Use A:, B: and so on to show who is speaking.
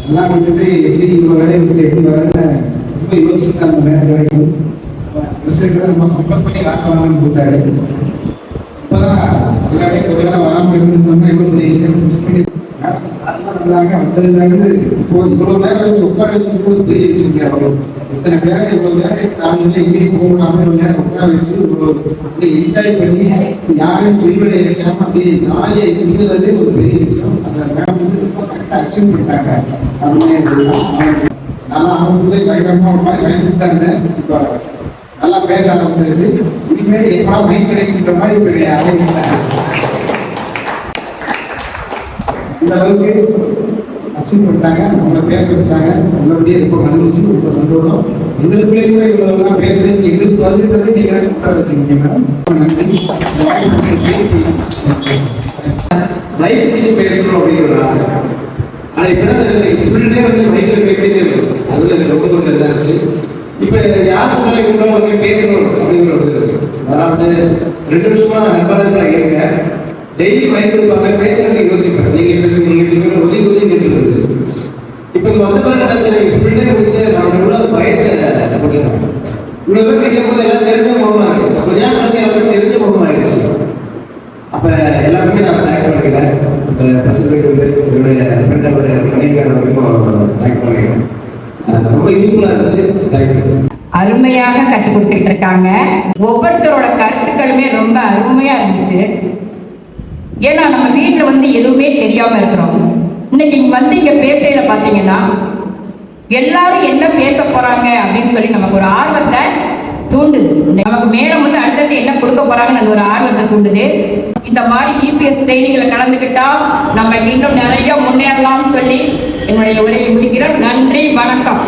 A: எல்லாம் விட்டுட்டு எப்படி இவ்வளோ வேலையை விட்டு எப்படி வரதுன்னு ரொம்ப யோசிச்சுட்டு அந்த நேரத்தில் வரைக்கும் ரிசல்ட் நம்ம கம்பேர் பண்ணி காட்டுவாங்கன்னு கொடுத்தாரு. இப்போதான் எல்லாரையும் ஒரு வேலை வராமல் இருந்திருந்தோம்னா எவ்வளோ பெரிய விஷயம் மிஸ் பண்ணி வந்திருந்தாங்க. இப்போ இவ்வளோ நேரம் உட்கார வச்சுருக்கு ஒரு பெரிய விஷயம். அவ்வளோ இத்தனை பேரை இவ்வளோ நேரம் காலையில் எங்கேயும் போகாமல் இவ்வளோ நேரம் உட்கார வச்சு இவ்வளோ அப்படியே என்ஜாய் பண்ணி யாரையும் திருவிழை வைக்காம அப்படியே ஜாலியாக இருக்கிறதே ஒரு பெரிய விஷயம். அந்த மேம் வந்து ரொம்ப கரெக்டாக அச்சீவ் பண்ணிட்டாங்க. அதுமாதிரி சொல்லலாம். நல்லா அவங்க பயங்கரமாக ஒரு மாதிரி பயந்துட்டு தான் இருந்தேன். இப்போ நல்லா பேச ஆரம்பிச்சிருச்சு. இனிமேல் எப்படா மைக் கிடைக்கின்ற மாதிரி இப்போ ஆரம்பிச்சிட்டாங்க. இந்த அளவுக்கு அச்சீவ் பண்ணிட்டாங்க. நம்மளை பேச வச்சுட்டாங்க. நல்லபடியாக ரொம்ப மகிழ்ச்சி, ரொம்ப சந்தோஷம். எங்களுக்குள்ளே கூட இவ்வளோலாம் பேசுறதுக்கு எங்களுக்கு வந்துருக்கிறதே நீங்கள் உட்கார வச்சுருக்கீங்க மேடம். நன்றி. பேசி
B: மைக் பிடிச்சி பேசணும் அப்படின்னு ஒரு ஆசை. ஆனால் இப்போ தான் சார் ஃபுல்டே வந்து மைக்கில் பேசிட்டே இருக்கும். அது எனக்கு ரொம்ப தூரம் இருந்துச்சு. இப்போ யாருக்குள்ளே கூட வந்து பேசணும் அப்படிங்கிற ஒரு இருக்கு. அதாவது 2 வருஷமா நண்பர்கள் இருக்கேன். டெய்லி மைக் கொடுப்பாங்க, பேசுறதுக்கு யோசிப்பேன். நீங்கள் பேசுங்க உதவி கேட்டு இருக்கு. இப்போ இங்கே வந்த பிறகு என்ன சார் ஃபுல்டே வந்து நம்மளோட உள்ள பயத்தை போட்டுட்டாங்க. இவ்வளோ பேர் நிற்கும் போது எல்லாம் தெரிஞ்ச முகமாக இருக்கு. கொஞ்ச நேரம் வந்து எல்லாருமே தெரிஞ்ச முகமாக ஆயிடுச்சு. அப்போ எல்லாருமே நான் தேங்க் பண்ணிக்கிறேன். இந்த பசங்களுக்கு வந்து என்னுடைய ஃப்ரெண்டை ஒரு மணிக்கான வரைக்கும் தேங்க் பண்ணிக்கிறேன். ரொம்ப யூஸ்ஃபுல்லாக இருந்துச்சு. தேங்க்யூ.
C: அருமையாக கற்றுக் கொடுத்துட்டு இருக்காங்க. ஒவ்வொருத்தரோட கருத்துக்களுமே ரொம்ப அருமையா இருந்துச்சு. ஏன்னா நம்ம வீட்டில் வந்து எதுவுமே தெரியாம இருக்கிறோம். இன்னைக்கு இங்க பேசையில பாத்தீங்கன்னா எல்லாரும் என்ன பேச போறாங்க அப்படின்னு சொல்லி நமக்கு ஒரு ஆர்வத்தை தூண்டுது. நமக்கு மேடம் வந்து அடுத்தடுத்து என்ன கொடுக்க போறாங்கன்னு ஒரு ஆர்வத்தை தூண்டுது. இந்த மாதிரி இபிஎஸ் ட்ரைனிங்ல கலந்துக்கிட்டா நம்ம இன்னும் நிறைய முன்னேறலாம்னு சொல்லி என்னுடைய உரையை முடிக்கிறேன். நன்றி, வணக்கம்.